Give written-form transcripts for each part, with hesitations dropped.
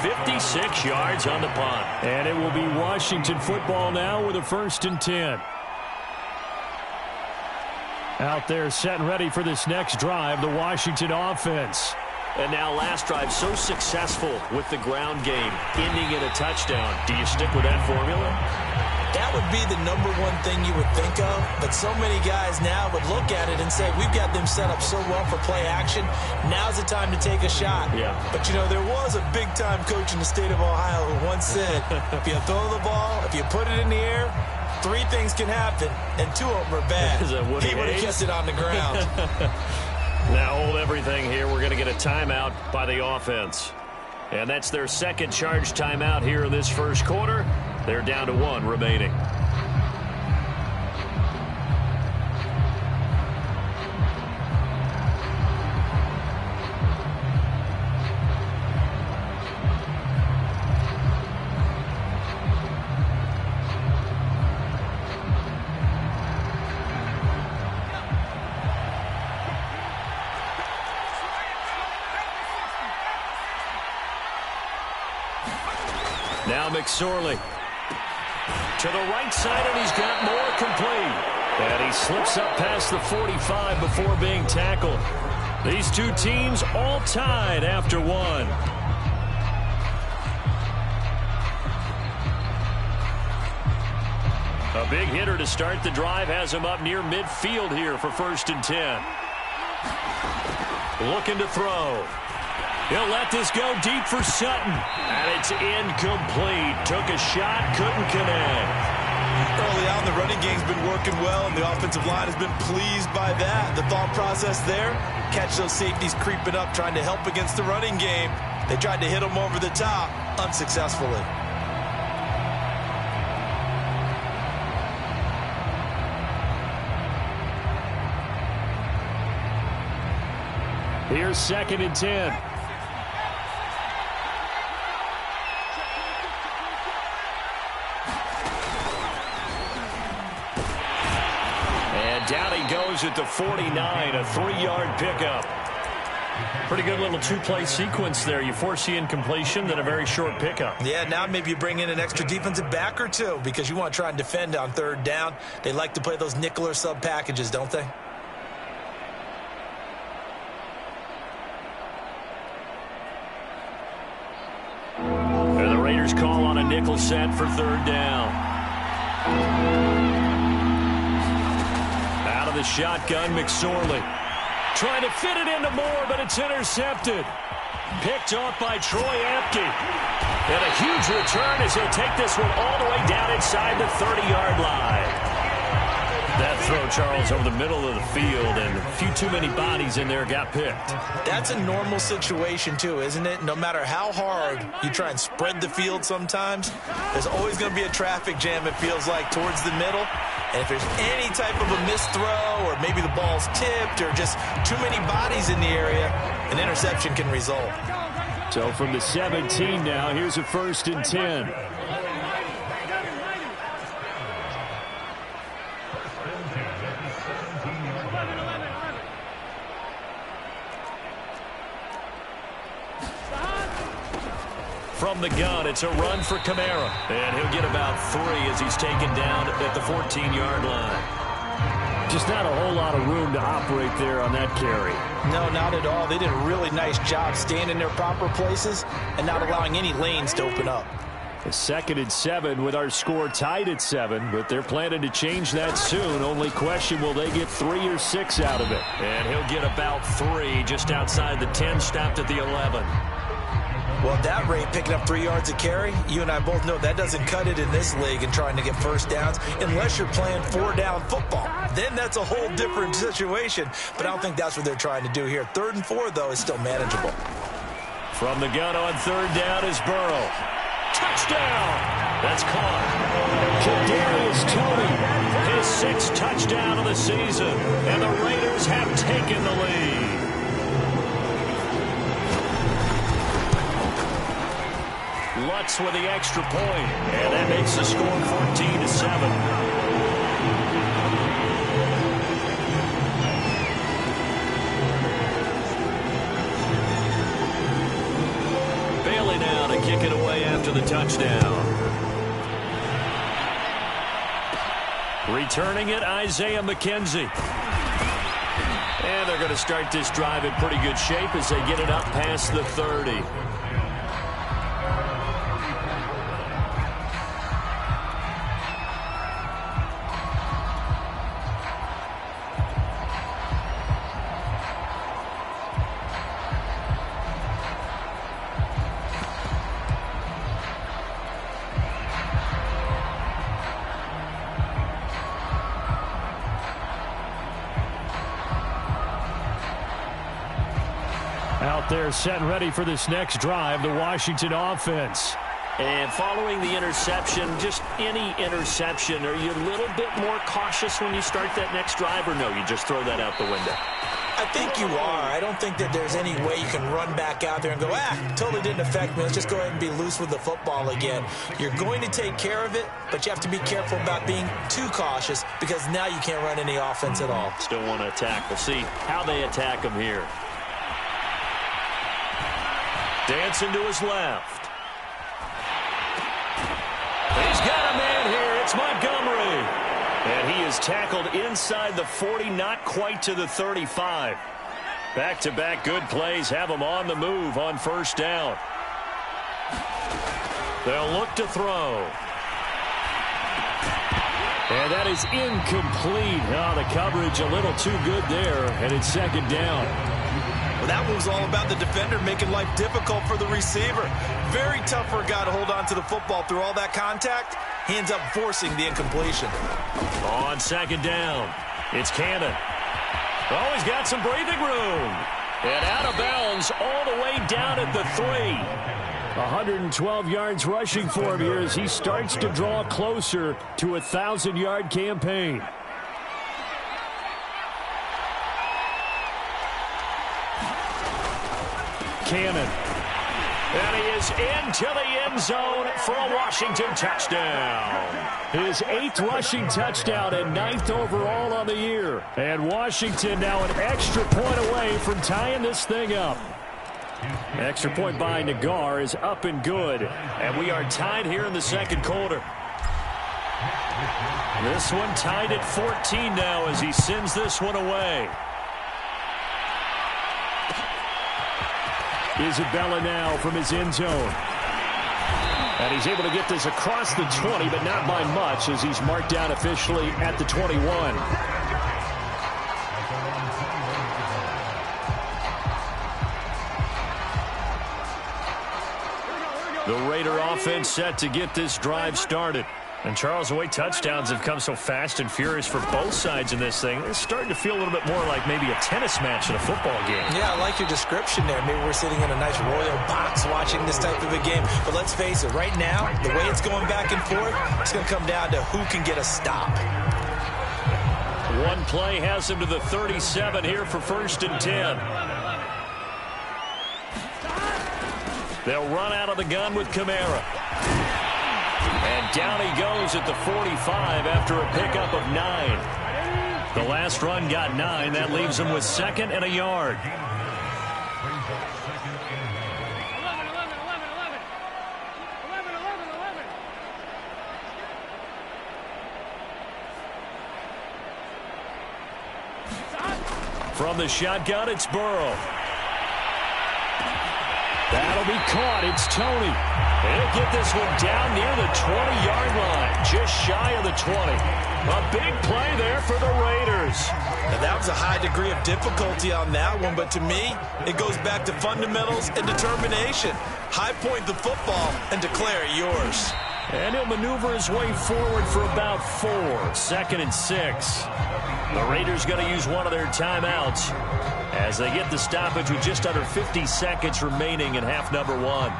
56 yards on the punt. And it will be Washington football now with a 1st and 10. Out there set and ready for this next drive, the Washington offense. And now last drive so successful with the ground game, ending in a touchdown. Do you stick with that formula? That would be the #1 thing you would think of, but so many guys now would look at it and say, we've got them set up so well for play action, now's the time to take a shot. Yeah. But, you know, there was a big-time coach in the state of Ohio who once said, if you throw the ball, if you put it in the air, 3 things can happen, and 2 of them are bad. He would have kept it on the ground. Now hold everything here. We're going to get a timeout by the offense. And that's their second charge timeout here in this first quarter. They're down to 1 remaining. Now McSorley to the right side, and he's got more complete. And he slips up past the 45 before being tackled. These two teams all tied after 1. A big hitter to start the drive has him up near midfield here for 1st and 10. Looking to throw. He'll let this go deep for Sutton. And it's incomplete. Took a shot, couldn't connect. Early on, the running game's been working well, and the offensive line has been pleased by that. The thought process there, catch those safeties creeping up, trying to help against the running game. They tried to hit them over the top, unsuccessfully. Here's 2nd and 10. Down he goes at the 49, a 3-yard pickup. Pretty good little 2-play sequence there. You force the incompletion, then a very short pickup. Yeah, now maybe you bring in an extra defensive back or 2 because you want to try and defend on 3rd down. They like to play those nickel or sub packages, don't they? And the Raiders call on a nickel set for 3rd down. The shotgun, McSorley trying to fit it into Moore, but it's intercepted. Picked off by Troy Apke. And a huge return as he'll take this one all the way down inside the 30-yard line. That throw, Charles, over the middle of the field, and a few too many bodies in there got picked. That's a normal situation, too, isn't it? No matter how hard you try and spread the field sometimes, there's always going to be a traffic jam, it feels like, towards the middle. And if there's any type of a missed throw or maybe the ball's tipped or just too many bodies in the area, an interception can result. So from the 17 now, here's a 1st and 10. From the gun, it's a run for Kamara. And he'll get about 3 as he's taken down at the 14-yard line. Just not a whole lot of room to operate there on that carry. No, not at all. They did a really nice job staying in their proper places and not allowing any lanes to open up. A 2nd and 7 with our score tied at 7, but they're planning to change that soon. Only question, will they get 3 or 6 out of it? And he'll get about 3 just outside the 10, stopped at the 11. Well, at that rate, picking up 3 yards a carry, you and I both know that doesn't cut it in this league and trying to get 1st downs unless you're playing 4-down football. Then that's a whole different situation, but I don't think that's what they're trying to do here. 3rd and 4, though, is still manageable. From the gun on 3rd down is Burrow. Touchdown! That's caught. Kadarius Toney, his 6th touchdown of the season, and the Raiders have taken the lead. Lutz with the extra point, and that makes the score 14-7. kick it away after the touchdown. Returning it, Isaiah McKenzie. And they're going to start this drive in pretty good shape as they get it up past the 30. Out there set and ready for this next drive, the Washington offense. And following the interception, just any interception, are you a little bit more cautious when you start that next drive, or no, you just throw that out the window? I think you are. I don't think that there's any way you can run back out there and go, totally didn't affect me. Let's just go ahead and be loose with the football again. You're going to take care of it, but you have to be careful about being too cautious because now you can't run any offense at all. Still want to attack. We'll see how they attack him here. Dancing to his left. He's got a man here. It's Montgomery. And he is tackled inside the 40, not quite to the 35. Back-to-back good plays have him on the move on first down. They'll look to throw. And that is incomplete. Oh, the coverage a little too good there, and it's second down. Well, that was all about the defender making life difficult for the receiver. Very tough for a guy to hold on to the football through all that contact. He ends up forcing the incompletion. On second down, it's Cannon. Oh, he's got some breathing room. And out of bounds all the way down at the 3. 112 yards rushing for him here as he starts to draw closer to a 1,000-yard campaign. Cannon. And he is into the end zone for a Washington touchdown. His 8th rushing touchdown and 9th overall on the year. And Washington now an extra point away from tying this thing up. Extra point by Nagar is up and good. And we are tied here in the second quarter. This one tied at 14 now as he sends this one away. Isabella now from his end zone. And he's able to get this across the 20, but not by much as he's marked down officially at the 21. The Raider offense set to get this drive started. And, Charles, the way touchdowns have come so fast and furious for both sides in this thing, it's starting to feel a little bit more like maybe a tennis match in a football game. Yeah, I like your description there. Maybe we're sitting in a nice royal box watching this type of a game. But let's face it, right now, the way it's going back and forth, it's going to come down to who can get a stop. One play has him to the 37 here for 1st and 10. They'll run out of the gun with Kamara. And down he goes at the 45 after a pickup of 9. The last run got 9. That leaves him with 2nd and a yard. From the shotgun, it's Burrow. That'll be caught. It's Tony. He'll get this one down near the 20-yard line, just shy of the 20. A big play there for the Raiders. And that was a high degree of difficulty on that one, but to me, it goes back to fundamentals and determination. High point the football and declare it yours. And he'll maneuver his way forward for about 4. 2nd and 6. The Raiders going to use one of their timeouts as they get the stoppage with just under 50 seconds remaining in half number 1.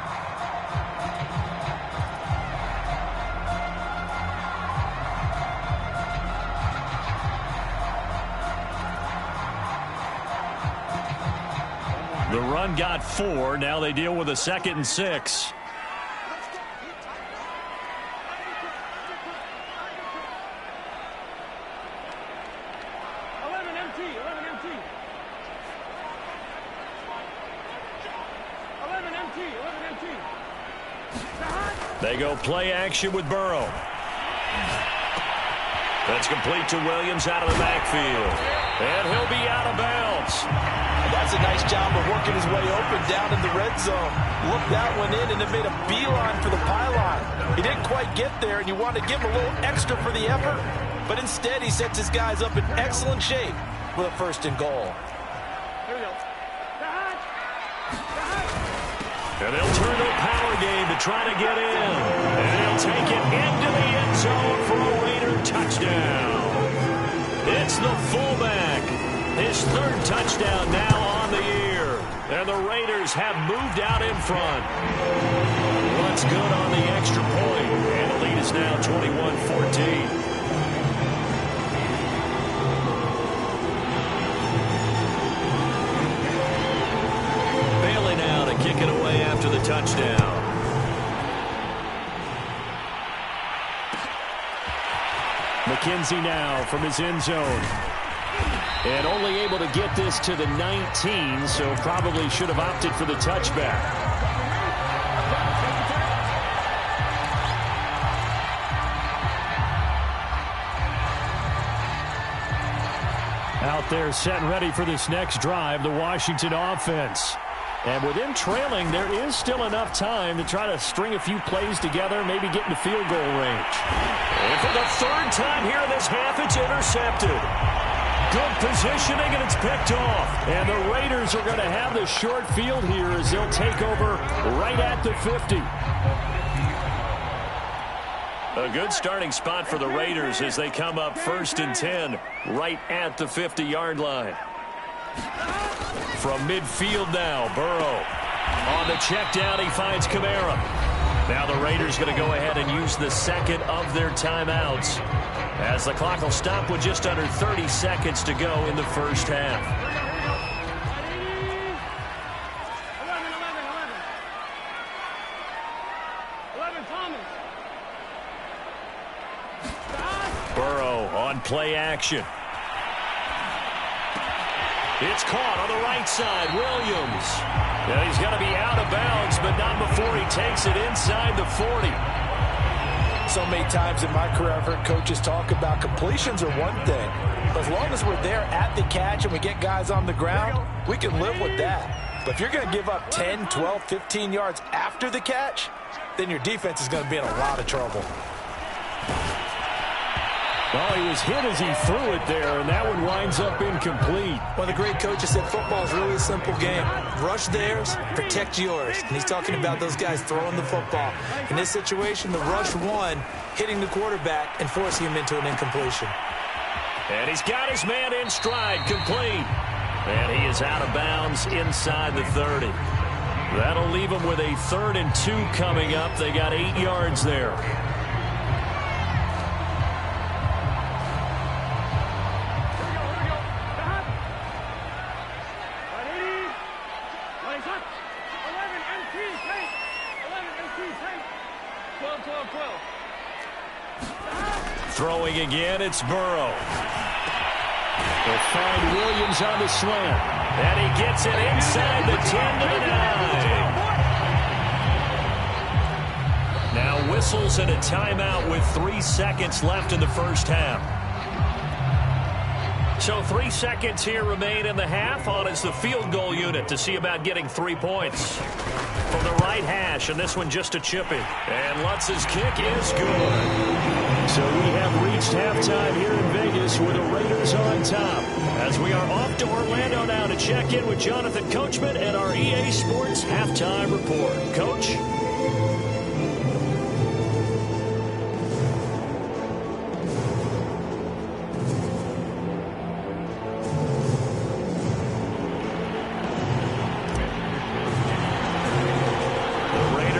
The run got 4. Now they deal with a 2nd and 6. They go play action with Burrow. That's complete to Williams out of the backfield. And he'll be out of bounds. That's a nice job of working his way open down in the red zone. Looked that one in and it made a beeline for the pylon. He didn't quite get there, and you want to give him a little extra for the effort. But instead, he sets his guys up in excellent shape with a 1st and goal. Here we go. And they'll turn to a power game to try to get in. And they'll take it into the end zone for a Raider touchdown. It's the fullback. His 3rd touchdown now on the year. And the Raiders have moved out in front. What's good on the extra point. And the lead is now 21-14. Kick it away after the touchdown. McKenzie now from his end zone. And only able to get this to the 19, so probably should have opted for the touchback. Out there set and ready for this next drive, the Washington offense. And with him trailing, there is still enough time to try to string a few plays together, maybe get into field goal range. And for the 3rd time here in this half, it's intercepted. Good positioning, and it's picked off. And the Raiders are going to have the short field here as they'll take over right at the 50. A good starting spot for the Raiders as they come up 1st and 10 right at the 50-yard line. From midfield now, Burrow. On the check down, he finds Kamara. Now the Raiders going to go ahead and use the 2nd of their timeouts as the clock will stop with just under 30 seconds to go in the 1st half. 11, Thomas. Burrow on play action. It's caught on the right side. Williams. Yeah, he's going to be out of bounds, but not before he takes it inside the 40. So many times in my career, I've heard coaches talk about completions are one thing. But as long as we're there at the catch and we get guys on the ground, we can live with that. But if you're going to give up 10, 12, 15 yards after the catch, then your defense is going to be in a lot of trouble. Oh, he was hit as he threw it there, and that one winds up incomplete. One of the great coaches said football is really a simple game. Rush theirs, protect yours. And he's talking about those guys throwing the football. In this situation, the rush one, hitting the quarterback and forcing him into an incompletion. And he's got his man in stride, complete. And he is out of bounds inside the 30. That'll leave him with a 3rd and 2 coming up. They got 8 yards there. Throwing again, it's Burrow. They'll find Williams on the slant. And he gets it inside the 10 to the 9. Now whistles and a timeout with 3 seconds left in the 1st half. So 3 seconds here remain in the half. On is the field goal unit to see about getting 3 points. From the right hash, and this one just a chipping. And Lutz's kick is good. So we have reached halftime here in Vegas with the Raiders on top. As we are off to Orlando now to check in with Jonathan Coachman and our EA Sports Halftime Report. Coach?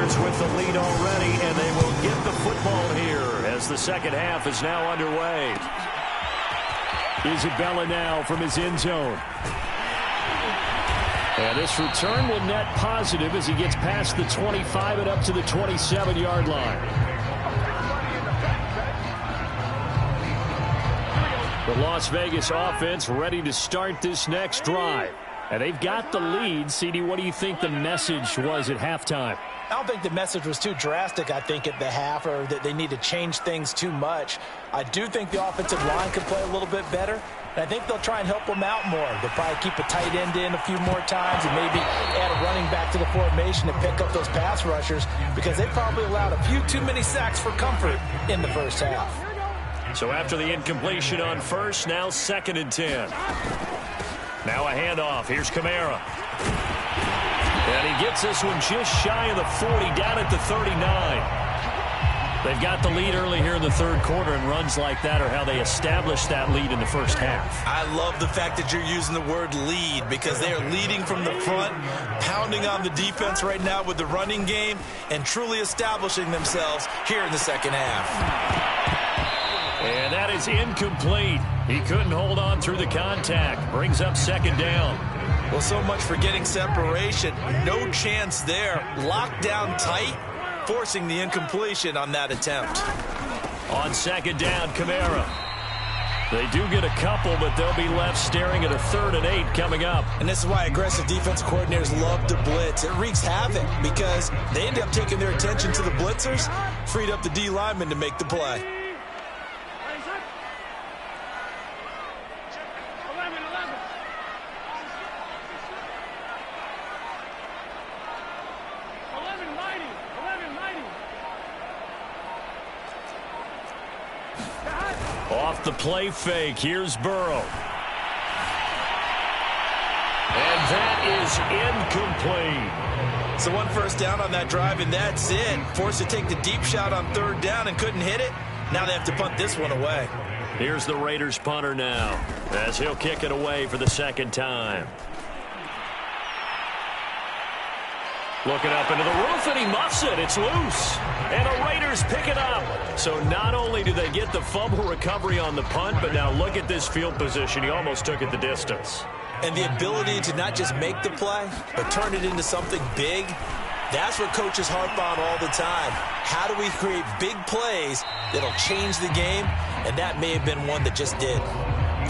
With the lead already, and they will get the football here as the second half is now underway. Isabella now from his end zone. And this return will net positive as he gets past the 25 and up to the 27-yard line. The Las Vegas offense ready to start this next drive. And they've got the lead. CD, what do you think the message was at halftime? I don't think the message was too drastic, I think, at the half, or that they need to change things too much. I do think the offensive line could play a little bit better, and I think they'll try and help them out more. They'll probably keep a tight end in a few more times and maybe add a running back to the formation to pick up those pass rushers, because they probably allowed a few too many sacks for comfort in the first half. So after the incompletion on first, now 2nd and 10. Now a handoff. Here's Kamara. And he gets this one just shy of the 40, down at the 39. They've got the lead early here in the third quarter, and runs like that are how they established that lead in the first half. I love the fact that you're using the word lead, because they are leading from the front, pounding on the defense right now with the running game, and truly establishing themselves here in the second half. And that is incomplete. He couldn't hold on through the contact. Brings up 2nd down. Well, so much for getting separation. No chance there. Locked down tight, forcing the incompletion on that attempt. On 2nd down, Kamara. They do get a couple, but they'll be left staring at a 3rd and 8 coming up. And this is why aggressive defensive coordinators love to blitz. It wreaks havoc because they end up taking their attention to the blitzers, freed up the D lineman to make the play. 11-90. Off the play fake, here's Burrow. And that is incomplete. So 1 first down on that drive, and that's it. Forced to take the deep shot on 3rd down and couldn't hit it. Now they have to punt this one away. Here's the Raiders punter now, as he'll kick it away for the 2nd time. Looking up into the roof, and he muffs it. It's loose. And the Raiders pick it up. So not only do they get the fumble recovery on the punt, but now look at this field position. He almost took it the distance. And the ability to not just make the play, but turn it into something big, that's what coaches harp on all the time. How do we create big plays that'll change the game? And that may have been one that just did.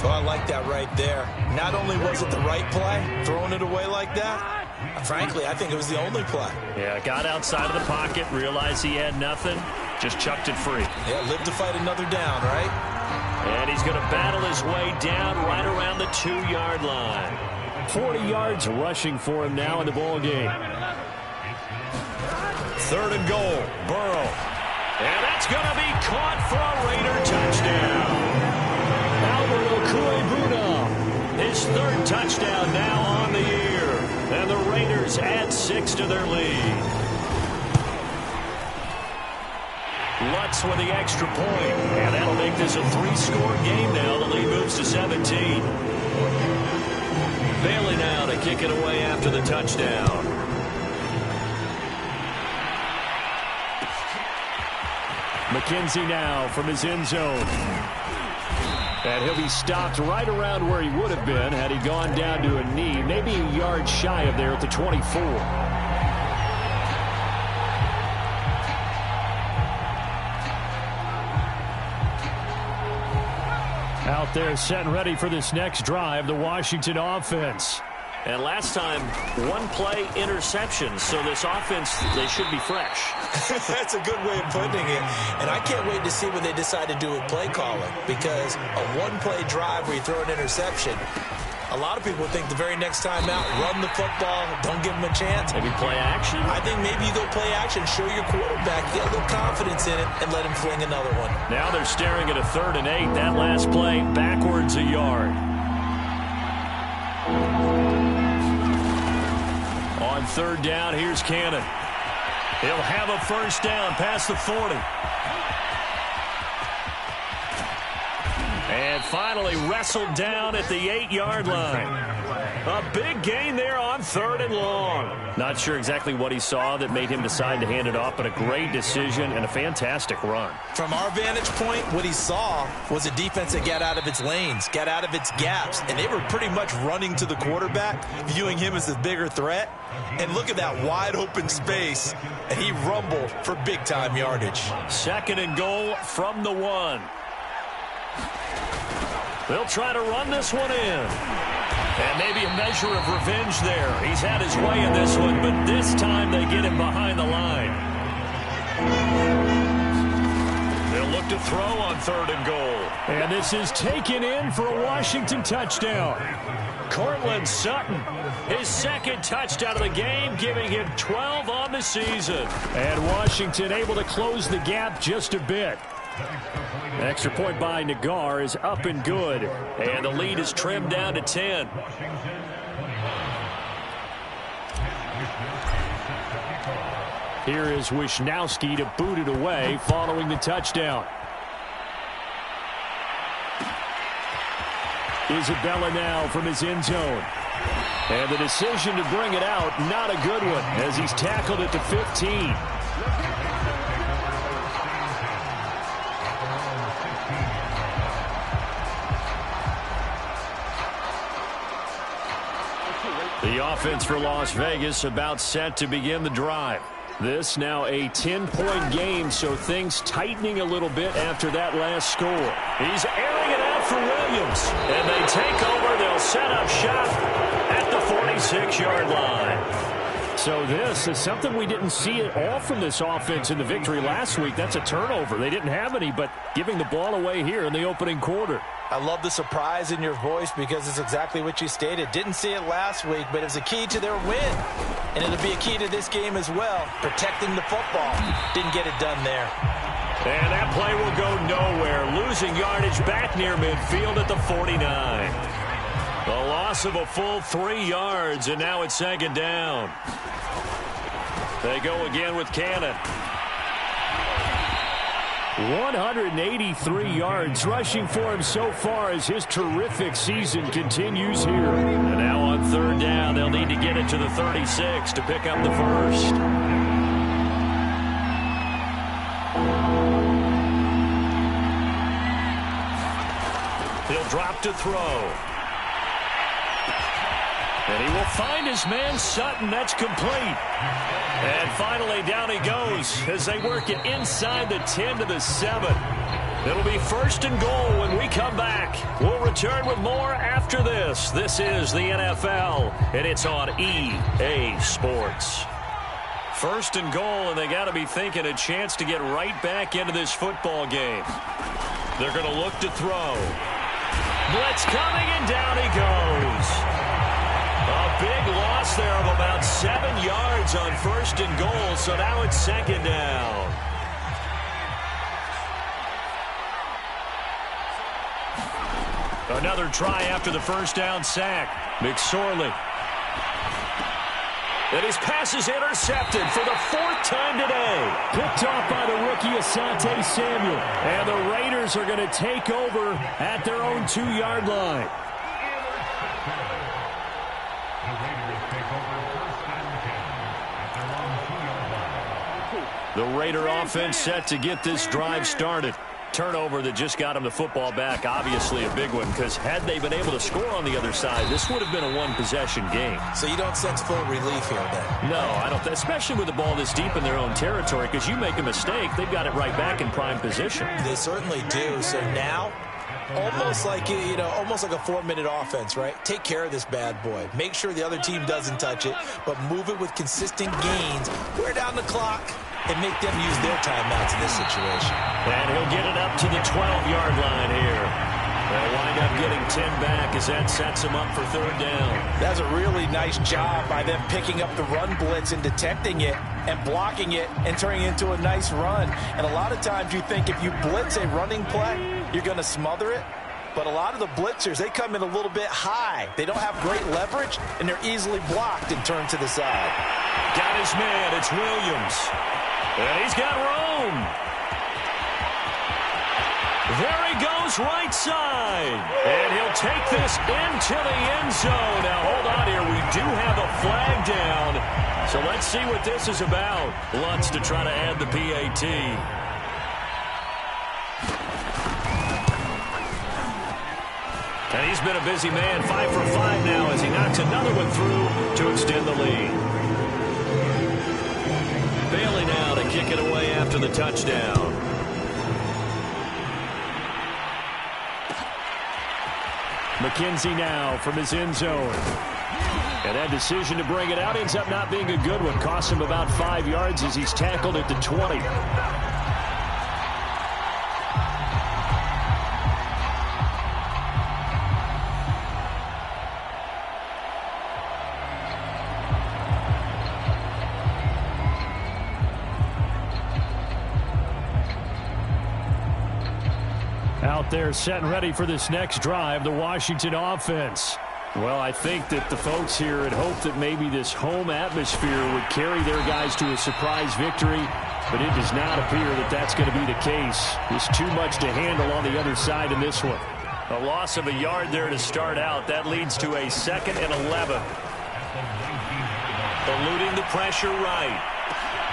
So I like that right there. Not only was it the right play, throwing it away like that, frankly, I think it was the only play. Yeah, got outside of the pocket, realized he had nothing, just chucked it free. Yeah, live to fight another down, right? And he's going to battle his way down right around the 2-yard line. 40 yards rushing for him now in the ball game. 3rd and goal, Burrow. And that's going to be caught for a Raider touchdown. Albert Okwuegbunam, his 3rd touchdown now on the year. And the Raiders add 6 to their lead. Lutz with the extra point. And that'll make this a 3-score game now. The lead moves to 17. Bailey now to kick it away after the touchdown. McKenzie now from his end zone. And he'll be stopped right around where he would have been had he gone down to a knee, maybe a yard shy of there at the 24. Out there set and ready for this next drive, the Washington offense. And last time, 1 play interception, so this offense, they should be fresh. That's a good way of putting it. And I can't wait to see what they decide to do with play calling, because a 1-play drive where you throw an interception, a lot of people think the very next time out, run the football, don't give them a chance. Maybe play action? I think maybe you go play action, show your quarterback, get a little confidence in it, and let him fling another one. Now they're staring at a 3rd and 8. That last play, backwards a yard. On 3rd down, here's Cannon. He'll have a first down past the 40. And finally wrestled down at the 8-yard line. A big gain there on 3rd and long. Not sure exactly what he saw that made him decide to hand it off, but a great decision and a fantastic run. From our vantage point, what he saw was a defense that got out of its lanes, got out of its gaps, and they were pretty much running to the quarterback, viewing him as the bigger threat. And look at that wide open space, and he rumbled for big-time yardage. 2nd and goal from the 1. They'll try to run this one in. And maybe a measure of revenge there. He's had his way in this one, but this time they get him behind the line. They'll look to throw on 3rd and goal. And this is taken in for a Washington touchdown. Courtland Sutton, his 2nd touchdown of the game, giving him 12 on the season. And Washington able to close the gap just a bit. Extra point by Nagar is up and good. And the lead is trimmed down to 10. Here is Wisnowski to boot it away following the touchdown. Isabella now from his end zone. And the decision to bring it out, not a good one, as he's tackled it to 15. The offense for Las Vegas about set to begin the drive. This now a 10-point game, so things tightening a little bit after that last score. He's airing it out for Williams. And they take over. They'll set up shop at the 46-yard line. So this is something we didn't see at all from this offense in the victory last week. That's a turnover. They didn't have any, but giving the ball away here in the opening quarter. I love the surprise in your voice because it's exactly what you stated. Didn't see it last week, but it was a key to their win. And it'll be a key to this game as well, protecting the football. Didn't get it done there. And that play will go nowhere. Losing yardage back near midfield at the 49. The loss of a full 3 yards, and now it's 2nd down. They go again with Cannon. 183 yards rushing for him so far as his terrific season continues here. And now on 3rd down, they'll need to get it to the 36 to pick up the first. He'll drop to throw. And he will find his man Sutton. That's complete. And finally down he goes as they work it inside the 10 to the 7. It'll be 1st and goal when we come back. We'll return with more after this. This is the NFL, and it's on EA Sports. 1st and goal, and they got to be thinking a chance to get right back into this football game. They're going to look to throw. Blitz coming, and down he goes. A big loss there of about 7 yards on 1st and goal, so now it's 2nd down. Another try after the 1st down sack. McSorley. And his pass is intercepted for the 4th time today. Picked off by the rookie Asante Samuel. And the Raiders are going to take over at their own 2-yard line. The Raider offense set to get this drive started. Turnover that just got him the football back, obviously a big one, because had they been able to score on the other side, this would have been a one-possession game. So you don't sense full relief here, then? No, I don't, especially with the ball this deep in their own territory, because you make a mistake, they've got it right back in prime position. They certainly do. So now, almost like almost like a 4-minute offense, right? Take care of this bad boy. Make sure the other team doesn't touch it, but move it with consistent gains. Wear down the clock and make them use their timeouts in this situation. And he'll get it up to the 12-yard line here. They'll wind up getting 10 back as that sets him up for 3rd down. That's a really nice job by them picking up the run blitz and detecting it and blocking it and turning it into a nice run. And a lot of times you think if you blitz a running play, you're going to smother it. But a lot of the blitzers, they come in a little bit high. They don't have great leverage, and they're easily blocked and turned to the side. Got his man. It's Williams. And he's got room. There he goes, right side. And he'll take this into the end zone. Now, hold on here. We do have a flag down. So let's see what this is about. Lutz to try to add the PAT. And he's been a busy man, 5 for 5 now as he knocks another one through to extend the lead. Bailey now to kick it away after the touchdown. McKenzie now from his end zone. And that decision to bring it out ends up not being a good one. Costs him about 5 yards as he's tackled at the 20. Out there set and ready for this next drive, the Washington offense. Well, I think that the folks here had hoped that maybe this home atmosphere would carry their guys to a surprise victory, but it does not appear that that's going to be the case. There's too much to handle on the other side in this one. A loss of a yard there to start out. That leads to a 2nd and 11. Eluding the pressure right.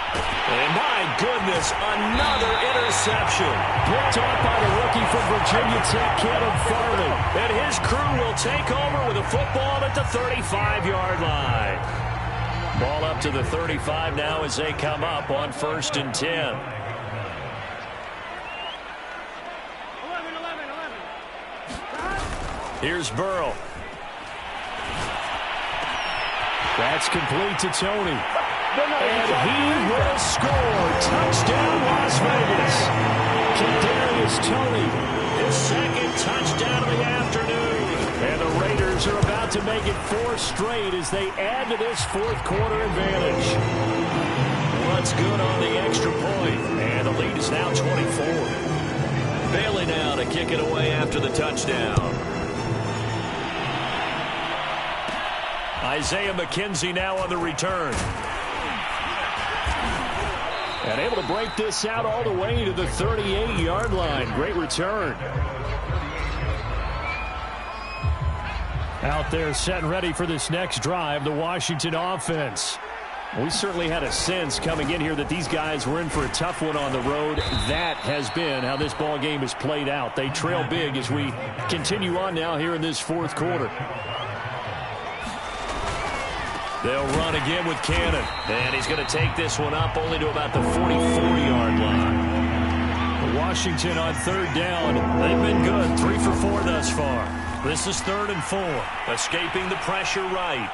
And my goodness, another interception. Picked off by the rookie from Virginia Tech, Caleb Farley. And his crew will take over with a football at the 35-yard line. Ball up to the 35 now as they come up on 1st and 10. 11. Here's Burrow. That's complete to Tony. And he will score. Touchdown, Las Vegas. Kadarius Toney, His 2nd touchdown of the afternoon. and the Raiders are about to make it 4 straight as they add to this 4th quarter advantage. What's good on the extra point? And the lead is now 24. Bailey now to kick it away after the touchdown. Isaiah McKenzie now on the return. And able to break this out all the way to the 38-yard line. Great return. Out there set and ready for this next drive, the Washington offense. We certainly had a sense coming in here that these guys were in for a tough one on the road. That has been how this ball game has played out. They trail big as we continue on now here in this 4th quarter. They'll run again with Cannon. And he's going to take this one up only to about the 44-yard line. Washington on 3rd down. They've been good. 3 for 4 thus far. This is 3rd and 4. Escaping the pressure right.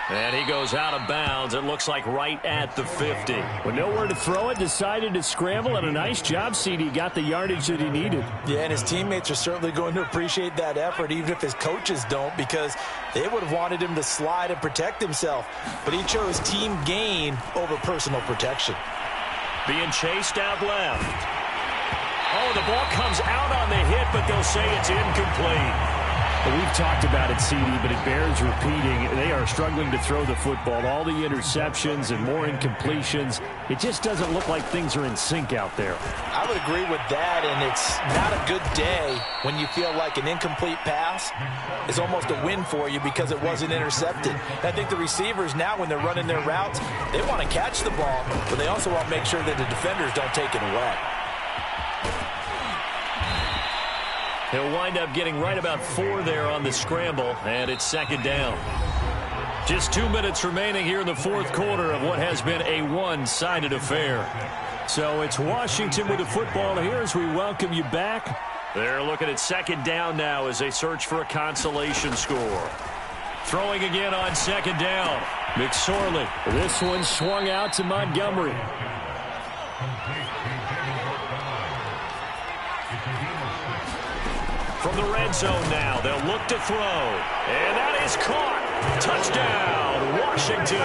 And he goes out of bounds. It looks like right at the 50. With nowhere to throw it, decided to scramble, and a nice job, CD. Got the yardage that he needed. Yeah, and his teammates are certainly going to appreciate that effort, even if his coaches don't, because they would have wanted him to slide and protect himself. But he chose team gain over personal protection. Being chased out left. Oh, the ball comes out on the hit, but they'll say it's incomplete. Well, we've talked about it, CD, but it bears repeating. They are struggling to throw the football. All the interceptions and more incompletions. It just doesn't look like things are in sync out there. I would agree with that, and it's not a good day when you feel like an incomplete pass is almost a win for you because it wasn't intercepted. And I think the receivers now, when they're running their routes, they want to catch the ball, but they also want to make sure that the defenders don't take it away. He'll wind up getting right about 4 there on the scramble, and it's 2nd down. Just 2 minutes remaining here in the 4th quarter of what has been a one-sided affair. So it's Washington with the football here as we welcome you back. They're looking at 2nd down now as they search for a consolation score. Throwing again on 2nd down. McSorley. This one swung out to Montgomery. From the red zone now, they'll look to throw. And that is caught. Touchdown, Washington.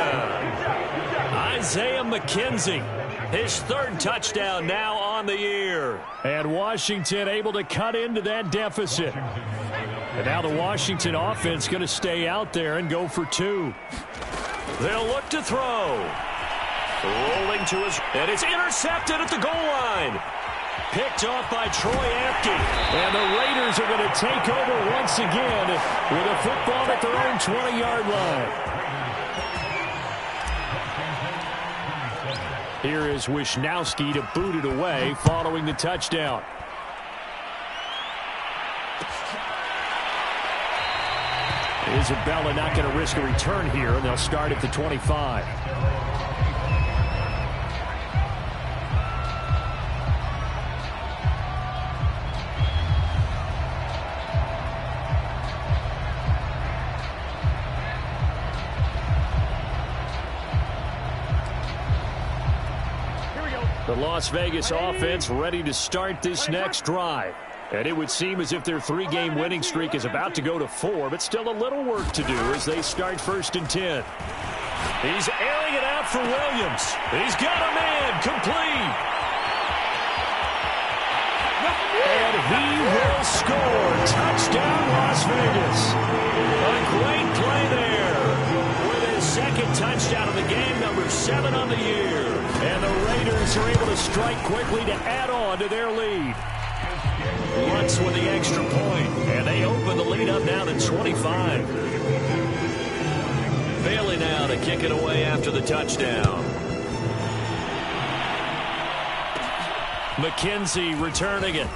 Isaiah McKenzie, his 3rd touchdown now on the year. And Washington able to cut into that deficit. And now the Washington offense going to stay out there and go for 2. They'll look to throw. Rolling to his... And it's intercepted at the goal line. Picked off by Troy Apke. And the Raiders are going to take over once again with a football at their own 20-yard line. Here is Wisnowski to boot it away following the touchdown. Isabella not going to risk a return here, and they'll start at the 25. The Las Vegas offense ready to start this next drive. And it would seem as if their 3-game winning streak is about to go to 4, but still a little work to do as they start 1st and 10. He's airing it out for Williams. He's got a man complete. And he will score. Touchdown, Las Vegas. A great play there. With his 2nd touchdown of the game, number 7 on the year. And the Raiders are able to strike quickly to add on to their lead. Lutz with the extra point. And they open the lead up now to 25. Bailey now to kick it away after the touchdown. McKenzie returning it.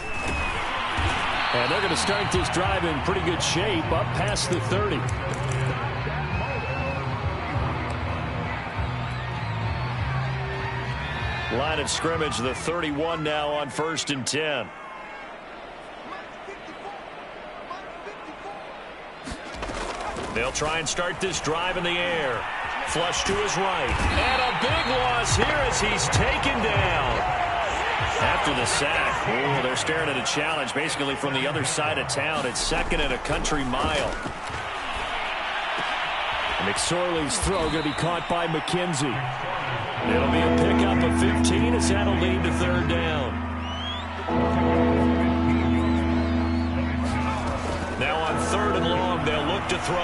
And they're going to start this drive in pretty good shape up past the 30. Line of scrimmage, the 31 now on 1st and 10. They'll try and start this drive in the air. Flush to his right. And a big loss here as he's taken down. After the sack, they're staring at a challenge basically from the other side of town. It's 2nd and a country mile. McSorley's throw going to be caught by McKenzie. It'll be a pickup of 15 as that'll lead to 3rd down. Now on 3rd and long, they'll look to throw.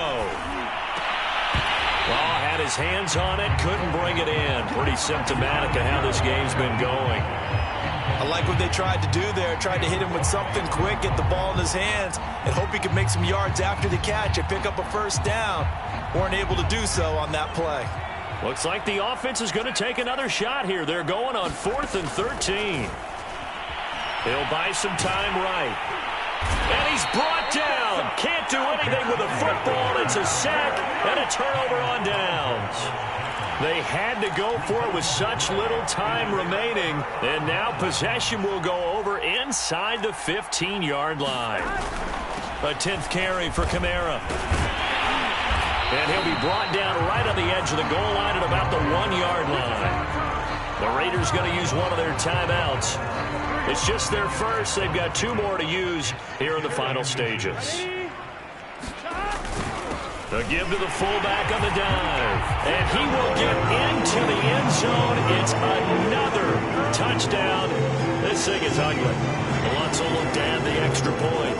Law had his hands on it, couldn't bring it in. Pretty symptomatic of how this game's been going. I like what they tried to do there. Tried to hit him with something quick, get the ball in his hands, and hope he could make some yards after the catch and pick up a 1st down. Weren't able to do so on that play. Looks like the offense is going to take another shot here. They're going on 4th and 13. He'll buy some time right. And he's brought down. Can't do anything with a football. It's a sack and a turnover on downs. They had to go for it with such little time remaining. And now possession will go over inside the 15-yard line. A 10th carry for Kamara. And he'll be brought down right on the edge of the goal line at about the 1-yard line. The Raiders going to use one of their timeouts. It's just their first. They've got 2 more to use here in the final stages. The give to the fullback on the dive. And he will get into the end zone. It's another touchdown. This thing is ugly. Lutz will look to add the extra point.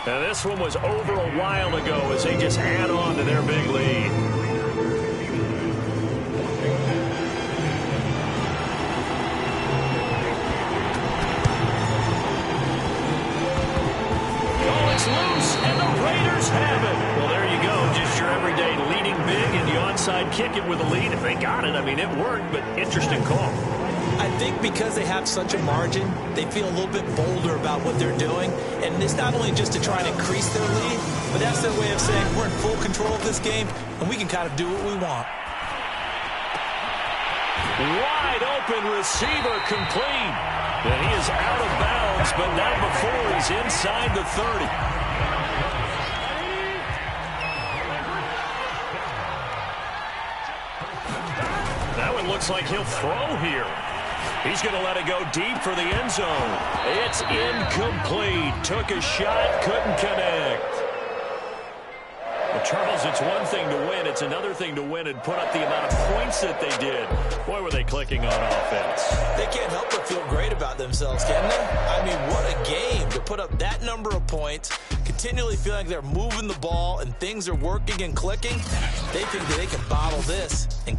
Now this one was over a while ago as they just add on to their big lead. Loose, and the Raiders have it. Well, there you go. Just your everyday leading big and the onside kick it with a lead. If they got it, I mean, it worked, but interesting call. I think because they have such a margin, they feel a little bit bolder about what they're doing. And it's not only just to try and increase their lead, but that's their way of saying we're in full control of this game, and we can kind of do what we want. Wide open receiver complete. And he is out of bounds, but not before he's inside the 30. That one looks like he'll throw here. He's going to let it go deep for the end zone. It's incomplete. Took a shot, couldn't connect. Well, Charles, it's one thing to win. It's another thing to win and put up the amount of points that they did. Boy, were they clicking on offense. They can't help but feel great about themselves, can they? I mean, what a game to put up that number of points, continually feeling like they're moving the ball and things are working and clicking. They think that they can bottle this and